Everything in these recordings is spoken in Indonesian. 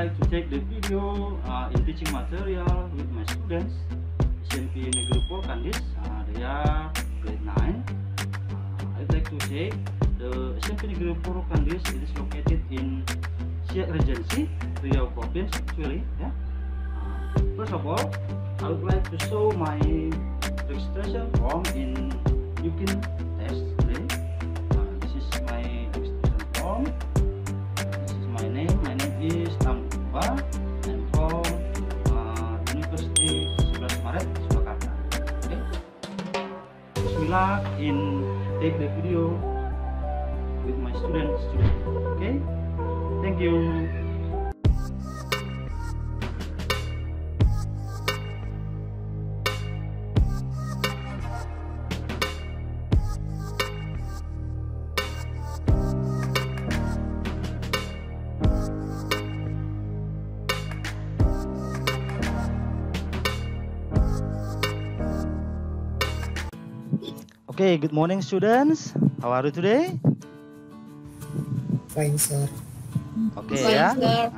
like to take the video in teaching material with my students SMP Negeri Purkandis. They are grade 9. I'd like to say the SMP Negeri Purkandis is located in Siak Regency, Riau Province actually. Yeah. First of all, I would like to show my registration form in UKIN test today. This is my registration form. This is my name. My name is Tambuba. I'm from University 11 Maret, Surakarta. Okay. Bismillah in take the video with my students today. Okay. Thank you. Okay, good morning students. How are you today? Fine, sir. Okay, Fine, ya. sir.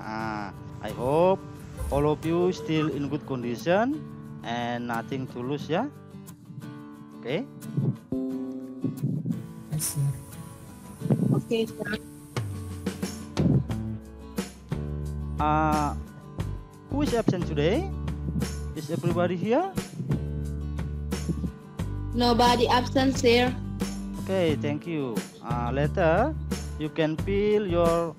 I hope all of you still in good condition and nothing to lose, ya. Okay. Yes, sir. Okay, sir. Who is absent today? Is everybody here? Nobody absent, sir. Okay, thank you. Later, you can fill your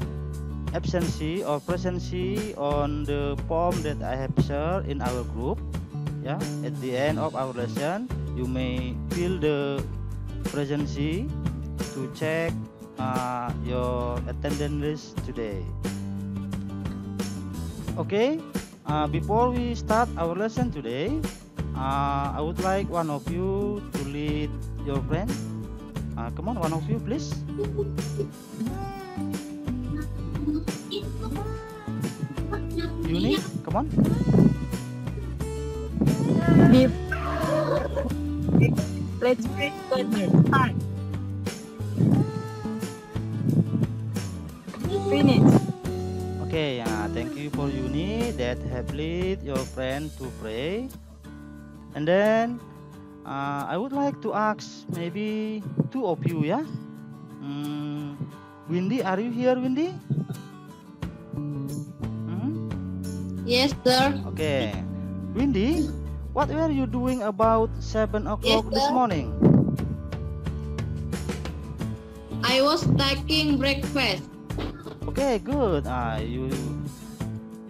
absency or presency on the form that I have shared in our group. Yeah, at the end of our lesson, you may fill the presency to check your attendance list today. Okay, before we start our lesson today, I would like one of you to lead your friend. Come on, one of you, please. Yuni, come on. Let's start. Finish. Okay, thank you for Yuni that have lead your friend to pray. And then I would like to ask maybe two of you, yeah. Windy, are you here, Windy? Yes, sir. Okay, Windy, what were you doing about 7 o'clock Yes, this sir. morning? I was taking breakfast. Okay, good.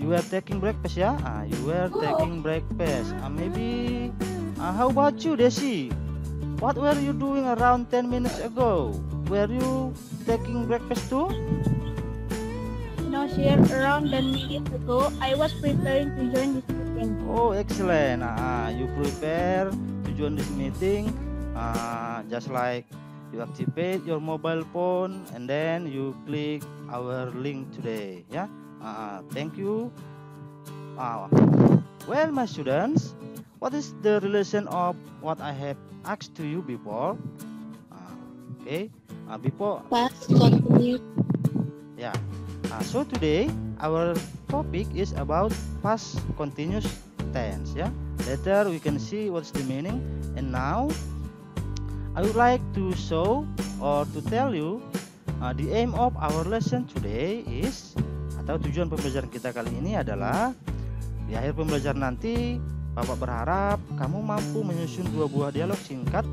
You were taking breakfast, yeah? You were taking breakfast. Maybe. How about you, Desi? What were you doing around 10 minutes ago? Were you taking breakfast too? No, sir. Around 10 minutes ago, I was preparing to join this meeting. Oh, excellent. You prepare to join this meeting. Just like you activate your mobile phone and then you click our link today. Yeah. Thank you. Well, my students, what is the relation of what I have asked to you before? Okay. Before. Past continuous. Yeah. So today our topic is about past continuous tense. Yeah. Later we can see what's the meaning. And now I would like to show or to tell you the aim of our lesson today is, atau tujuan pembelajaran kita kali ini adalah di akhir pembelajaran nanti Bapak berharap kamu mampu menyusun 2 buah dialog singkat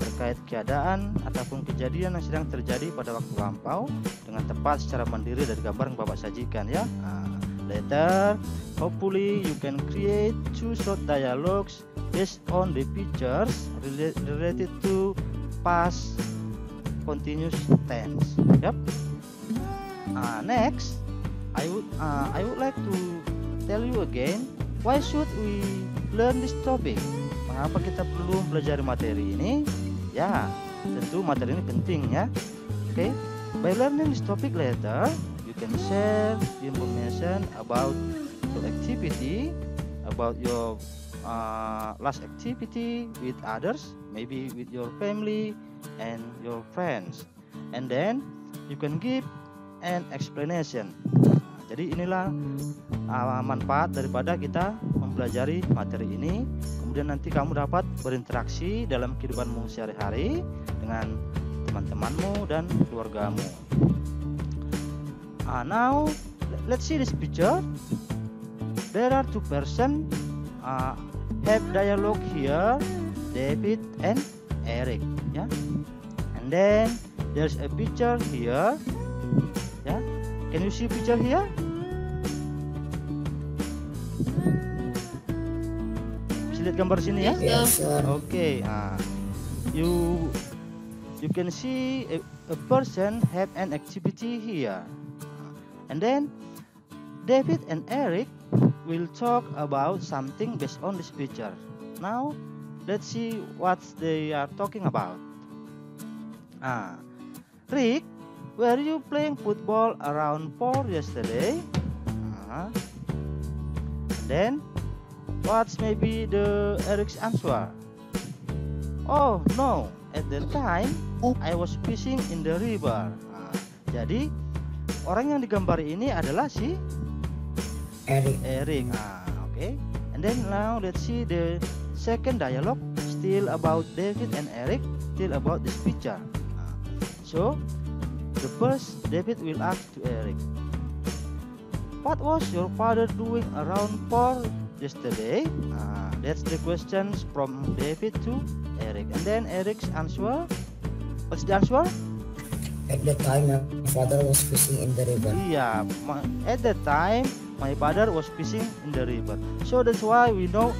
terkait keadaan ataupun kejadian yang sedang terjadi pada waktu lampau dengan tepat secara mandiri dari gambar yang Bapak sajikan, ya. Later, hopefully you can create 2 short dialogues based on the pictures related to past continuous tense. Yep. Next, I would like to tell you again, why should we learn this topic? Mengapa kita perlu belajar materi ini? Ya, tentu materi ini penting, ya. Okay, by learning this topic later, you can share the information about your activity, about your last activity with others, maybe with your family and your friends, and then you can give an explanation. Jadi inilah manfaat daripada kita mempelajari materi ini. Kemudian nanti kamu dapat berinteraksi dalam kehidupanmu sehari-hari dengan teman-temanmu dan keluargamu. Now let's see this picture. There are two persons have dialogue here, David and Eric, yeah. And then there's a picture here, yeah. Can you see picture here? Bisa lihat gambar sini ya? Yes, sir. Okay. You can see a person have an activity here, and then David and Eric will talk about something based on this picture. Now let's see what they are talking about. Rick, were you playing football around 4 yesterday? Then what's maybe the Eric's answer? Oh no, at that time I was fishing in the river. Jadi orang yang digambar ini adalah si Eric. Okay. And then now let's see the second dialogue, still about David and Eric, still about this picture. So the first, David will ask to Eric, what was your father doing around 4 yesterday? That's the questions from David to Eric. And then Eric's answer, what's the answer? At the time, my father was fishing in the river. Yeah, at that time my father was fishing in the river. So that's why we know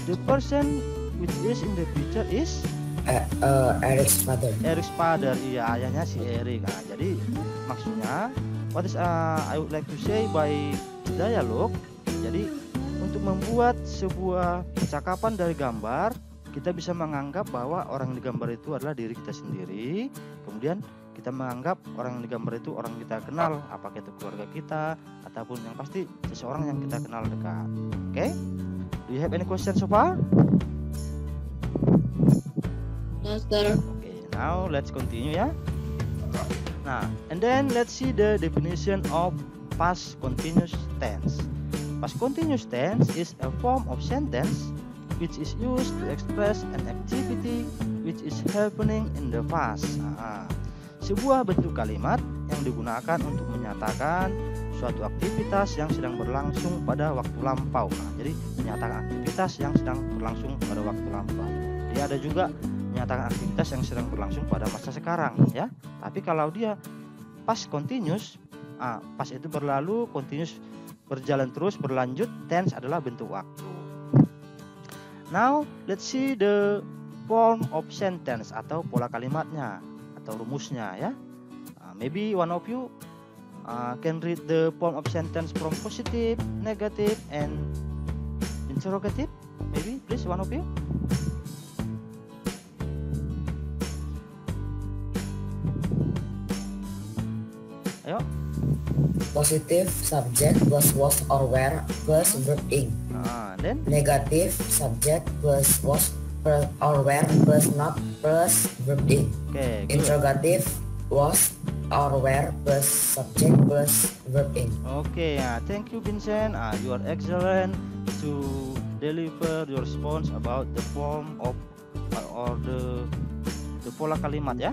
the person which is in the picture is Eric's father. Eric's father. Iya, ayahnya si Eric. Jadi maksudnya what is I would like to say by dialogue. Jadi untuk membuat sebuah percakapan dari gambar, kita bisa menganggap bahwa orang yang digambar itu adalah diri kita sendiri. Kemudian kita menganggap orang yang digambar itu orang kita kenal, apakah itu keluarga kita ataupun yang pasti seseorang yang kita kenal dekat. Okay? Do you have any question so far? No, sir. Okay, now let's continue ya. Nah, and then let's see the definition of past continuous tense. Past continuous tense is a form of sentence which is used to express an activity which is happening in the past. Sebuah bentuk kalimat yang digunakan untuk menyatakan suatu aktivitas yang sedang berlangsung pada waktu lampau. Jadi menyatakan aktivitas yang sedang berlangsung pada waktu lampau. Dia ada juga menyatakan aktivitas yang sedang berlangsung pada masa sekarang, ya. Tapi kalau dia past continuous, past itu berlalu, continuous berjalan terus, berlanjut, tense adalah bentuk waktu. Now let's see the form of sentence atau pola kalimatnya atau rumusnya ya. Maybe one of you can read the form of sentence from positive, negative, and interrogative. Maybe please one of you. Ayo. Positive subject plus was or were plus verb ing. Then Negative subject plus was or were plus not plus verb ing. okay, good. Interrogative was or were plus subject plus verb ing. Okay, thank you Vincent. You are excellent to deliver your response about the form of or the pola kalimat ya.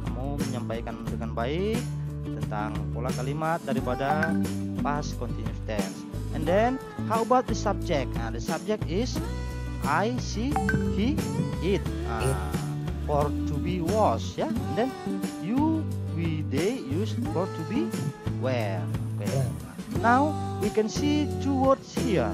Kamu menyampaikan dengan baik tentang pola kalimat daripada past continuous tense. And then how about the subject? The subject is I, she, he, it. For to be was ya. And then you, we, they used for to be were. Okay. Now we can see two words here,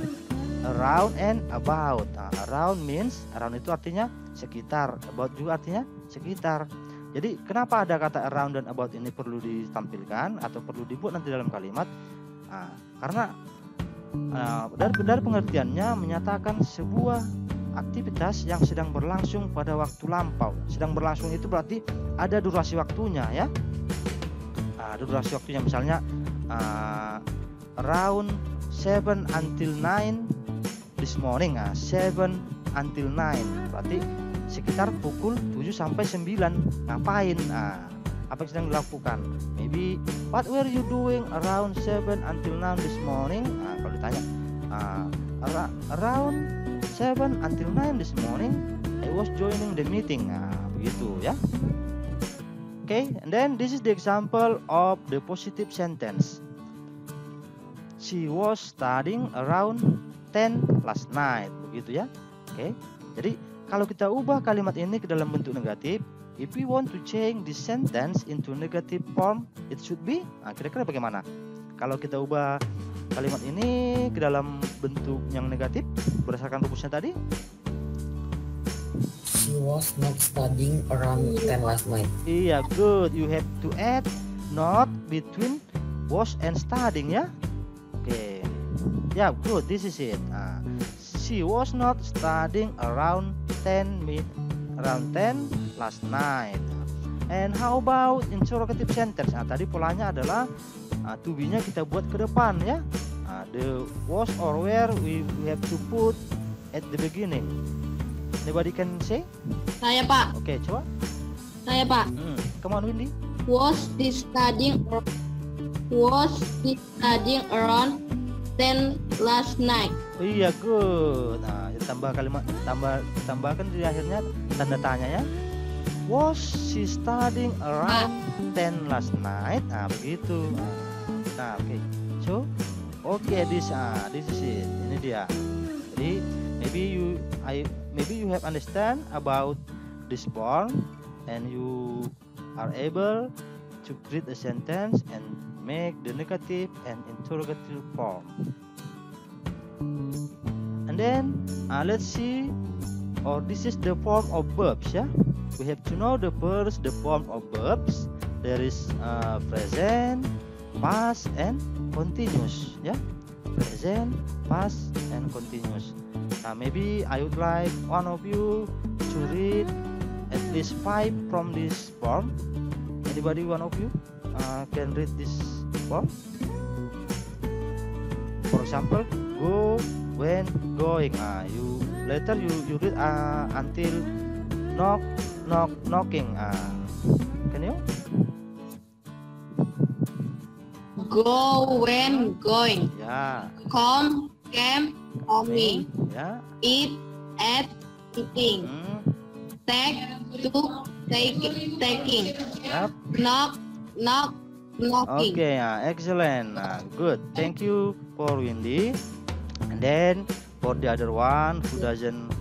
around and about. Around means, around itu artinya sekitar, about juga artinya sekitar. Jadi kenapa ada kata around dan about ini perlu ditampilkan atau perlu dibuat nanti dalam kalimat? Karena dari pengertiannya menyatakan sebuah aktivitas yang sedang berlangsung pada waktu lampau. Sedang berlangsung itu berarti ada durasi waktunya ya. Durasi waktunya misalnya around 7 until 9 this morning. 7 until 9 berarti sekitar pukul 7 sampai 9 ngapain? apa yang sedang dilakukan. Maybe what were you doing around 7 until 9 this morning? Kalau ditanya around 7 until 9 this morning I was joining the meeting. Begitu ya. Okay, and then this is the example of the positive sentence. She was studying around 10 last night. Begitu ya. Oke. Jadi kalau kita ubah kalimat ini ke dalam bentuk negatif, if we want to change this sentence into negative form, it should be kira-kira bagaimana? Kalau kita ubah kalimat ini ke dalam bentuk yang negatif berdasarkan rumusnya tadi, She was not studying around 10 last night. iya, good. You have to add not between was and studying ya. Oke. Ya, good. This is it. She was not studying around 10 last night. And how about interrogative sentence? Tadi polanya adalah to be-nya kita buat ke depan ya. The was or were we have to put at the beginning. Anybody can say? Saya Pak. Oke, coba. Saya Pak. Come on, Windy. Was he studying around 10 last night? Oh, iya, good. Tambah kalimat, tambahkan di akhirnya tanda tanya ya. Was she studying around 10 last night? Begitu. Nah, oke. So, this is it. Ini dia. Jadi, maybe you have understand about this form and you are able to create a sentence and make the negative and interrogative form. And then let's see, this is the form of verbs ya. We have to know the form of verbs. There is present, past, and continuous ya. Present, past, and continuous. Maybe I would like one of you to read at least 5 from this form. Anybody, one of you can read this form? For example, go, when, going. You read until knocking. Can you? Go, when, going. Yeah. Come, came, coming. Yeah. Eat, at, eating. Take, took, taking. Yep. Knock, knocking. Okay, excellent. Good. Thank you for Windy. And then for the other one who doesn't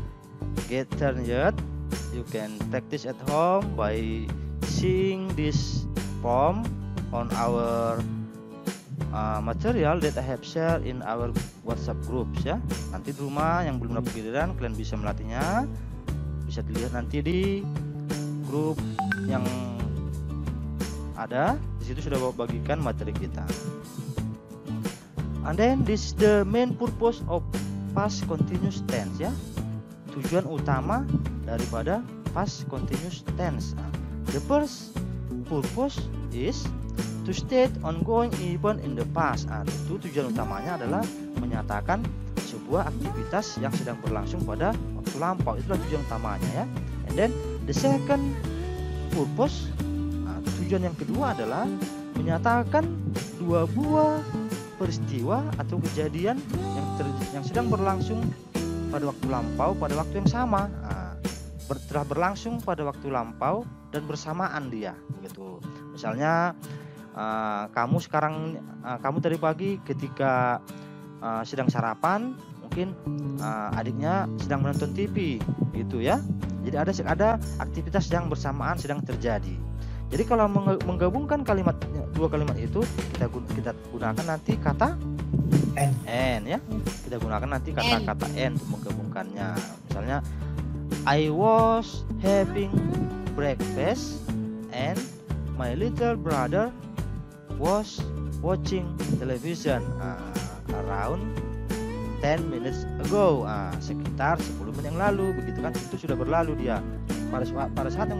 get turn yet, you can practice at home by seeing this form on our material that I have shared in our WhatsApp groups ya. Nanti di rumah yang belum dapat giliran kalian bisa melatihnya, bisa dilihat nanti di grup yang ada. Di situ sudah bagikan materi kita. And then this is the main purpose of past continuous tense ya. Tujuan utama daripada past continuous tense. The first purpose is to state ongoing event in the past. Tentu tujuan utamanya adalah menyatakan sebuah aktivitas yang sedang berlangsung pada waktu lampau. Itulah tujuan utamanya ya. And then the second purpose, tujuan yang kedua adalah menyatakan dua buah peristiwa atau kejadian yang sedang berlangsung pada waktu lampau pada waktu yang sama. Telah berlangsung pada waktu lampau dan bersamaan dia begitu. Misalnya kamu tadi pagi ketika sedang sarapan, mungkin adiknya sedang menonton TV gitu ya. Jadi ada aktivitas yang bersamaan sedang terjadi. Jadi kalau menggabungkan dua kalimat itu kita gunakan nanti kata and ya. Kita gunakan nanti kata-kata and untuk menggabungkannya. Misalnya I was having breakfast and my little brother was watching television around 10 minutes ago. Sekitar 10 menit yang lalu begitu kan, itu sudah berlalu dia. Pada saat yang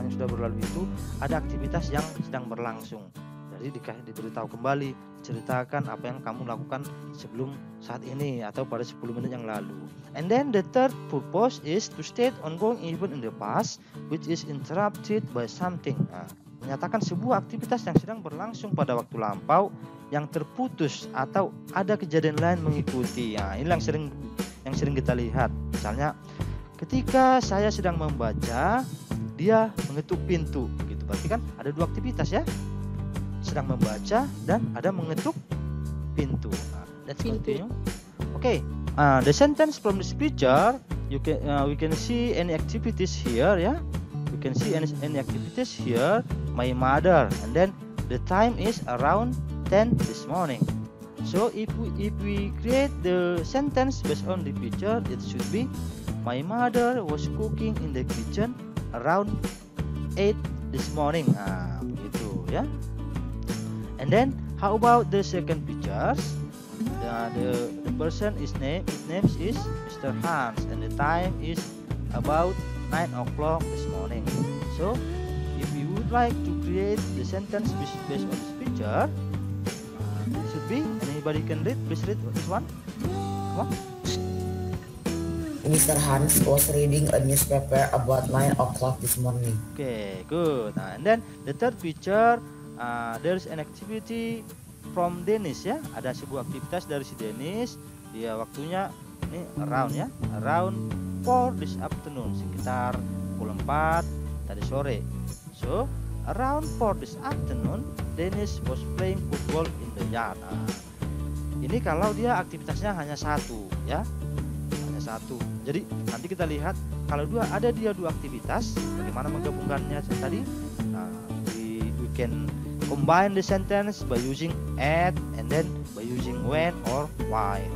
sudah berlalu itu ada aktivitas yang sedang berlangsung. Jadi diberitahu kembali, ceritakan apa yang kamu lakukan sebelum saat ini atau pada 10 menit yang lalu. And then the third purpose is to state ongoing event in the past which is interrupted by something. menyatakan sebuah aktivitas yang sedang berlangsung pada waktu lampau yang terputus atau ada kejadian lain mengikuti. Nah, ini yang sering kita lihat. Misalnya ketika saya sedang membaca, dia mengetuk pintu gitu. Berarti kan ada dua aktivitas ya. Sedang membaca dan ada mengetuk pintu. Nah, let's continue. Okay, the sentence from this picture, we can see any activities here, yeah. We can see any activities here. My mother, and then the time is around 10 this morning. So if we create the sentence based on the picture, it should be my mother was cooking in the kitchen around 8 this morning. Begitu ya. And then how about the second pictures? The person his name is Mr. Hans, and the time is about 9 o'clock this morning. So if you would like to create the sentence based on this picture, it should be, anybody can read? Please read this one. Come on. Mr. Hans was reading a newspaper about 9 o'clock this morning. Okay, good. And then the third picture, there's an activity from Dennis ya. Ada sebuah aktivitas dari si Dennis. Dia waktunya ini around ya, around 4 this afternoon, sekitar pukul 4 tadi sore. So around 4 this afternoon, Dennis was playing football in the yard. Ini kalau dia aktivitasnya hanya satu ya, hanya satu. Jadi nanti kita lihat kalau ada dua aktivitas, bagaimana menggabungkannya tadi. We can combine the sentence by using at and then by using when or while.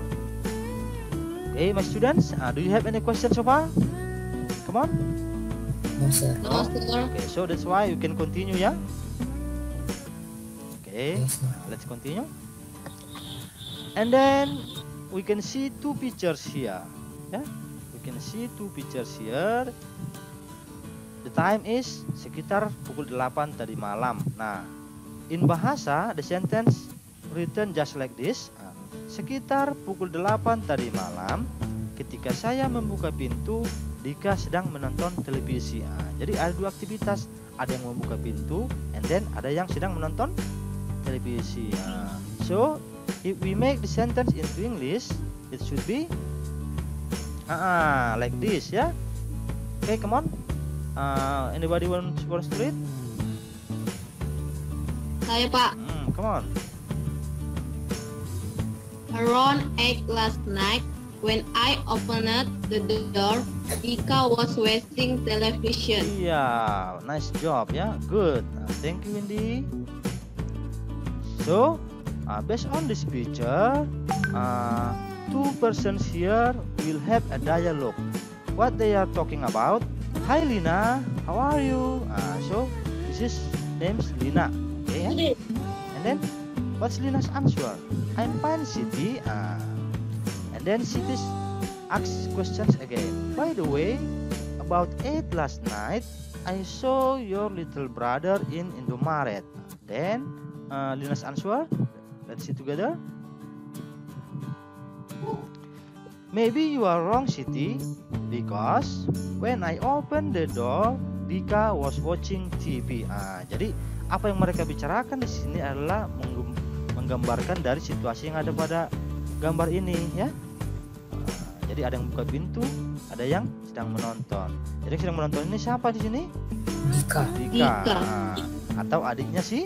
Okay, my students, do you have any questions so far? Come on. No, sir. No, sir. Okay, so that's why you can continue, yeah? Okay, Yes, sir. let's continue. And then we can see two pictures here. Yeah, we can see two pictures here. The time is sekitar pukul 8 tadi malam. Nah, in bahasa the sentence written just like this. Sekitar pukul 8 tadi malam, ketika saya membuka pintu, Dika sedang menonton televisi. Jadi ada dua aktivitas, ada yang membuka pintu, and then ada yang sedang menonton televisi. So if we make the sentence into English, it should be like this ya. Okay, come on. Anybody wants to read? Saya, Pak. Come on. Around 8 last night, when I opened the door, Dika was watching television. Yeah, nice job ya. Good. Thank you, Windy. So, based on this picture, two persons here will have a dialogue. What they are talking about? Hi Lina, how are you? So this is name's Lina. Okay, yeah? And then what's Lina's answer? I'm fine, Siti. And then Siti asks questions again. By the way, about 8 last night, I saw your little brother in Indomaret. Then Lina's answer. Let's see together. Maybe you are wrong, Siti, because when I opened the door, Dika was watching TV. Jadi apa yang mereka bicarakan di sini adalah menggambarkan dari situasi yang ada pada gambar ini, ya. Jadi ada yang buka pintu, ada yang sedang menonton. Jadi yang sedang menonton ini siapa di sini? Dika. Atau adiknya si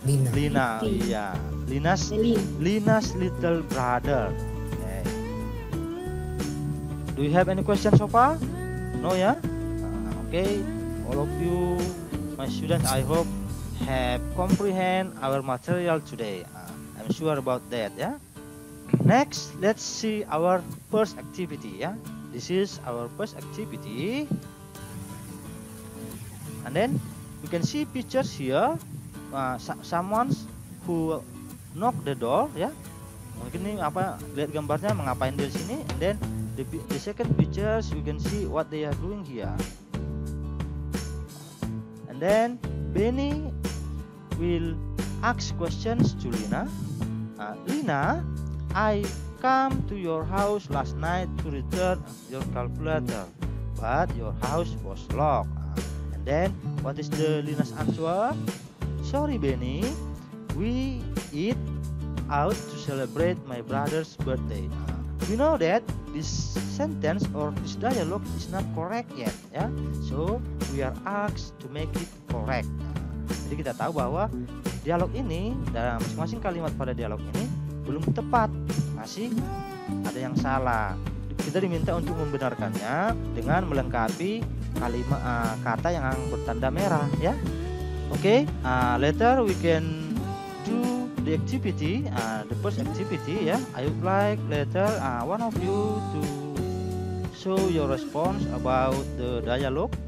Lina. Lina. Iya, Lina's little brother. Do you have any questions so far? No, ya? Okay, all of you, my students, I hope have comprehend our material today. I'm sure about that, ya. Next, let's see our first activity, ya. This is our first activity. And then we can see pictures here. Someone who knock the door, ya. Mungkin ini apa? Lihat gambarnya mengapain di sini. And then the second pictures you can see what they are doing here. And then Benny will ask questions to Lina. Lina, I come to your house last night to return your calculator, but your house was locked. And then what is the Linus answer? Sorry Benny, we eat out to celebrate my brother's birthday. We know that this sentence or this dialogue is not correct yet, ya. So we are asked to make it correct. Jadi kita tahu bahwa dialog ini dalam masing-masing kalimat pada dialog ini belum tepat, masih ada yang salah. Kita diminta untuk membenarkannya dengan melengkapi kalimat kata yang bertanda merah, ya. Oke, later we can do the activity, the first activity, ya. I would like later one of you to show your response about the dialogue.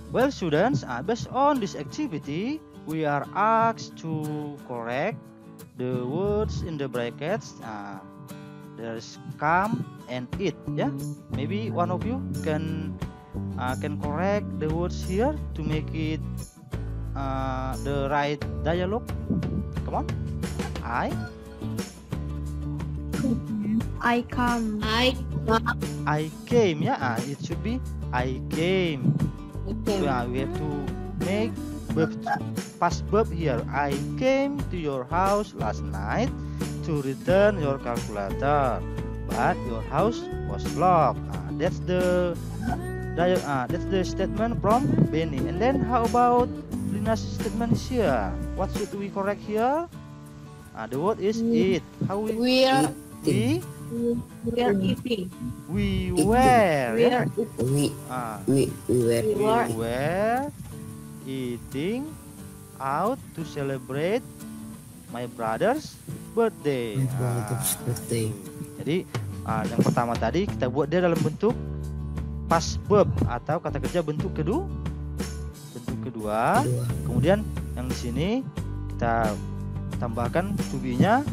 Well, students, based on this activity, we are asked to correct the words in the brackets. There's come and eat, yeah. Maybe one of you can correct the words here to make it the right dialogue. Come on. I come. I came, yeah. It should be I came. came. Yeah, we have to make past verb here. I came to your house last night to return your calculator, but your house was locked. That's the statement from Benny. And then how about Lina's statement here? What should we correct here? The word is eat. How we We're we eating. we were, yeah? We were eating out to celebrate my brother's birthday. birthday. Jadi yang pertama tadi kita buat dia dalam bentuk past verb atau kata kerja bentuk kedua. Kemudian yang di sini kita tambahkan to be-nya.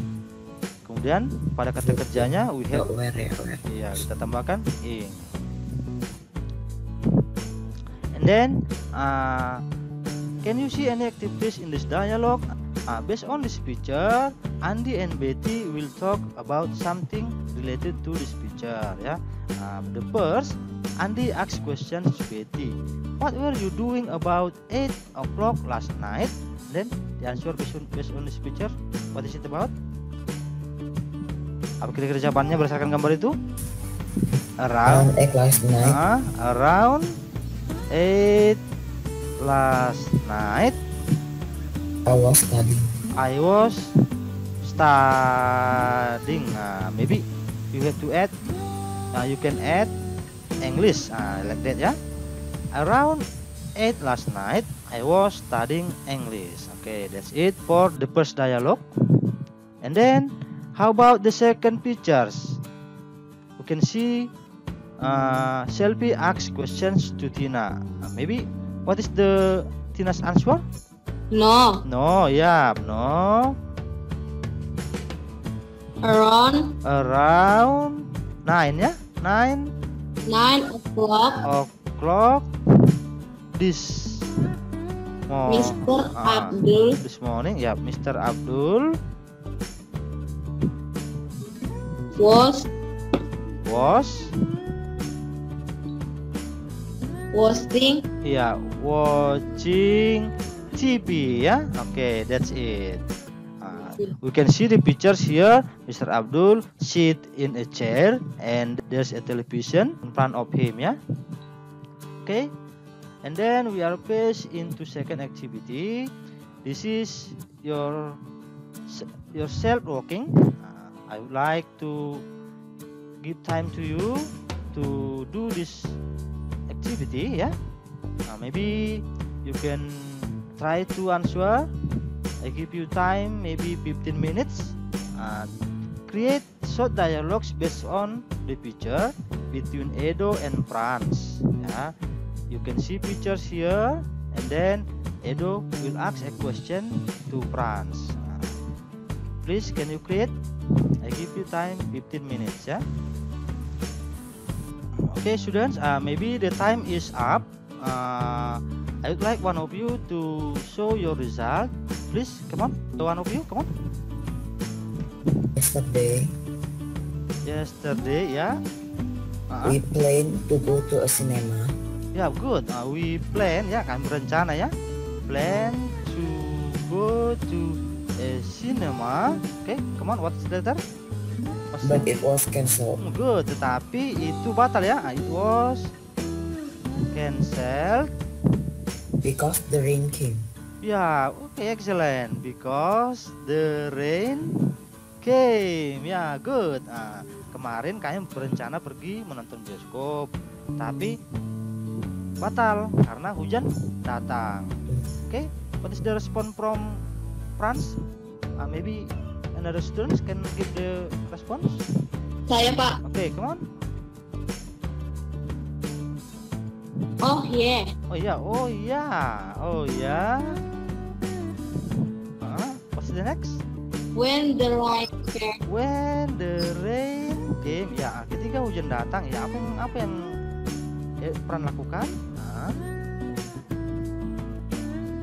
Kemudian pada kata kerjanya we have iya, kita tambahkan ing. And then can you see any activities in this dialogue? Based on this picture, Andy and Betty will talk about something related to this picture, ya. The first, Andy asks questions to Betty. What were you doing about 8 o'clock last night? Then the answer based on this picture, what is it about? Apa kira-kira jawabannya berdasarkan gambar itu? Around 8 last night. Around 8 last night. I was studying. Maybe you have to add. You can add English like that, ya. Around 8 last night, I was studying English. Okay, that's it for the first dialogue. And then, how about the second pictures? We can see Selby asks questions to Tina. Maybe what is the Tina's answer? No. No, yeah, no. Around 9, ya? 9 o'clock this morning. Mr. Abdul This morning, ya, Mr. Abdul was watching TV, ya. Okay, that's it. We can see the pictures here. Mr. Abdul sit in a chair and there's a television in front of him, ya. Okay, and then we are placed into second activity. This is your self-walking. I would like to give time to you to do this activity, ya. Maybe you can try to answer. I give you time, maybe 15 minutes. Create short dialogues based on the picture between Edo and Franz. Yeah. You can see pictures here, and then Edo will ask a question to Franz. Please, can you create? I give you time 15 minutes. Yeah. Okay, students. Maybe the time is up. I would like one of you to show your result. Please, come on. One of you, come on. Yesterday, yeah. we planned to go to a cinema. Ya, good. We plan, ya, kami berencana, ya. Plan to go to a cinema. Okay, come on, what's the letter? But it was cancelled Good, tetapi itu batal, ya. It was cancelled. because the rain came. Ya, oke, excellent. Because the rain came. Ya, good. Kemarin kami berencana pergi menonton bioskop, tapi batal karena hujan datang. Oke, what is the response from France? Maybe another students can give the response. Saya, Pak. Okay, come on. Oh, yeah. Oh ya, oh ya, oh ya. What's the next? When the rain came. When the rain came. Ya, ketika hujan datang, ya apa yang Pran lakukan?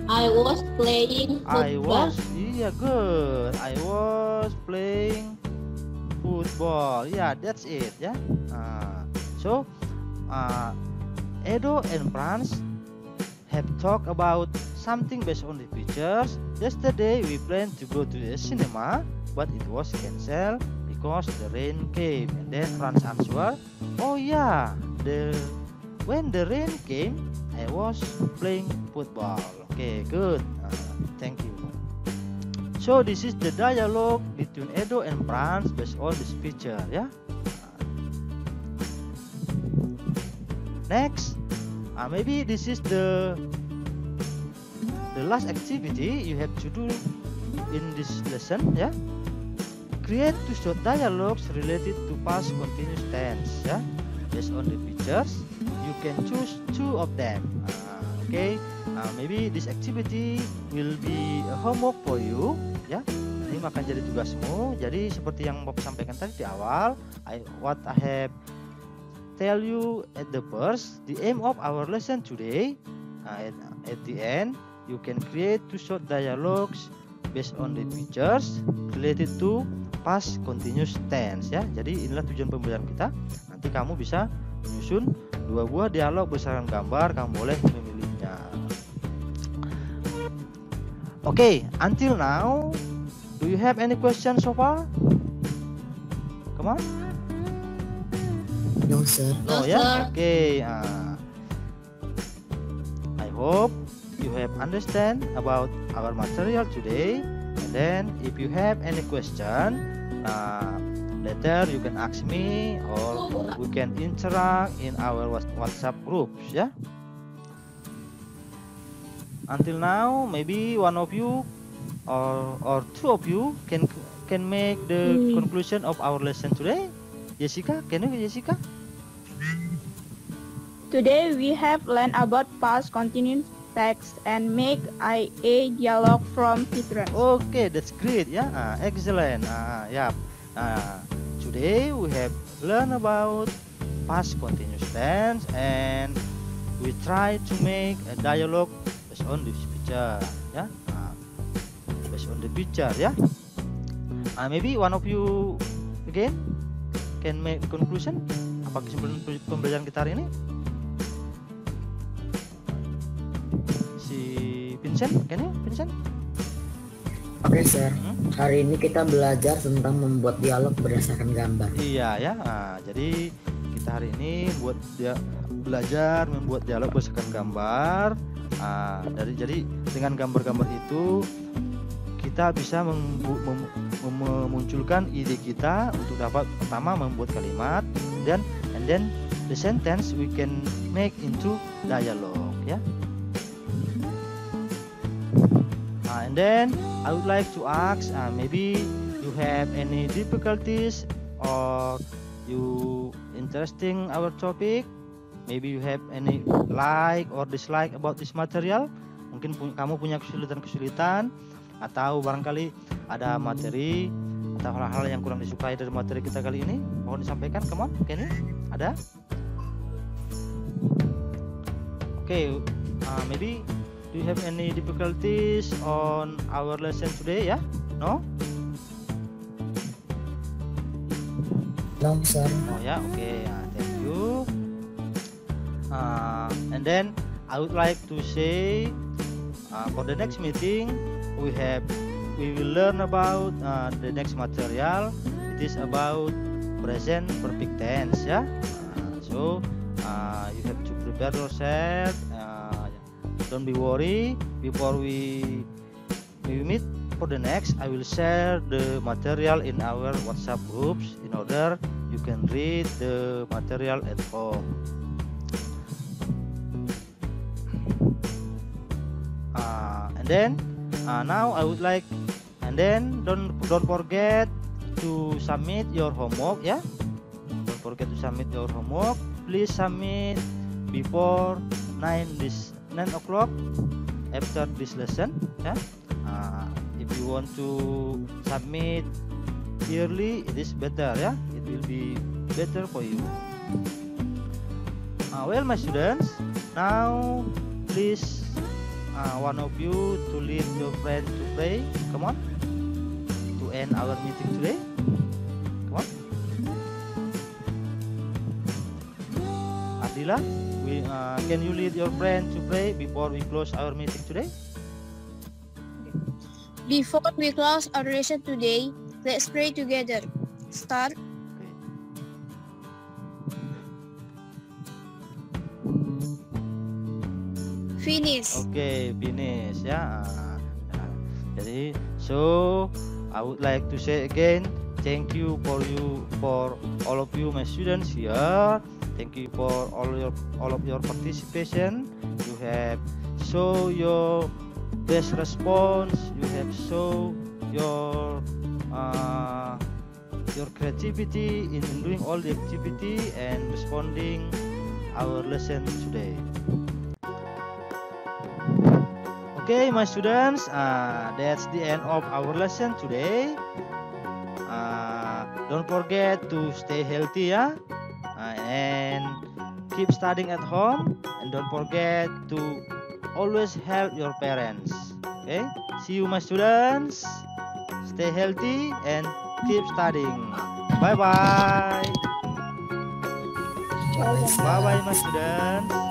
I was playing football. Iya, good. I was playing football. Yeah, that's it, ya. So, Edo and Franz have talked about something based on the pictures. Yesterday we planned to go to the cinema, but it was cancelled because the rain came. And then Franz answered, "Oh yeah, when the rain came, I was playing football." Okay, good. Thank you. So this is the dialogue between Edo and Franz based on this picture, ya. Next, maybe this is the last activity you have to do in this lesson, ya. Create two short dialogues related to past continuous tense, ya. Based on the pictures, you can choose two of them. Okay, maybe this activity will be a homework for you, ya. Ini akan jadi tugasmu. Jadi seperti yang Bob sampaikan tadi di awal, what I have tell you at the first, the aim of our lesson today, at the end, you can create two short dialogues based on the pictures related to past continuous tense, ya. Jadi inilah tujuan pembelajaran kita. Nanti kamu bisa menyusun 2 buah dialog berdasarkan gambar, kamu boleh memilihnya. Okay, until now, do you have any questions so far? Come on. No, sir. No, ya. Okay. I hope you have understand about our material today. And then, if you have any question, later you can ask me, or we can interact in our WhatsApp groups. Ya. Until now, maybe one of you or two of you can make the conclusion of our lesson today. Jessica, can you, Jessica? Today we have learned about past continuous text and make a dialogue from pictures. Okay, that's great, ya. Excellent. Yeah. Today we have learned about past continuous tense and we try to make a dialogue based on this picture, ya. Based on the picture, ya. Maybe one of you again can make the conclusion. Apa kesimpulan pembelajaran kita hari ini? Si Vincent, can you, Vincent? Oke, sir. Hari ini kita belajar tentang membuat dialog berdasarkan gambar. Iya, ya. Jadi kita hari ini belajar membuat dialog berdasarkan gambar. Jadi dengan gambar-gambar itu kita bisa memunculkan ide kita untuk dapat pertama membuat kalimat and then the sentence we can make into dialogue, ya. And then I would like to ask, maybe you have any difficulties or you interesting our topic, maybe you have any like or dislike about this material. Mungkin kamu punya kesulitan atau barangkali ada materi atau hal-hal yang kurang disukai dari materi kita kali ini, mohon disampaikan. Come on, can you? Ada? Okay, maybe do you have any difficulties on our lesson today? Ya, no? No, sir. Oh ya, okay. Thank you. And then I would like to say for the next meeting we will learn about the next material. It is about present perfect tense, yeah. So you have to prepare yourself. Don't be worried. Before we meet for the next, I will share the material in our WhatsApp groups in order you can read the material at home. And then now I would like, and then don't forget to submit your homework, yeah. Don't forget to submit your homework. Please submit before 9 o'clock after this lesson, yeah. If you want to submit early, it is better, yeah. It will be better for you. Well, my students, now please one of you to lead your friend to pray. Come on, to end our meeting today. Come on, Adila, can you lead your friend to pray before we close our meeting today? Before we close our lesson today, let's pray together. Start. Finish. Okay, finish, ya. Jadi, so I would like to say again, thank you for all of you, my students here. Thank you for all of your participation. You have show your best response. You have show your creativity in doing all the activity and responding our lesson today. Okay, my students, that's the end of our lesson today. Don't forget to stay healthy, yeah, and keep studying at home, and don't forget to always help your parents. Okay, see you, my students. Stay healthy and keep studying. Bye bye. Bye bye, my students.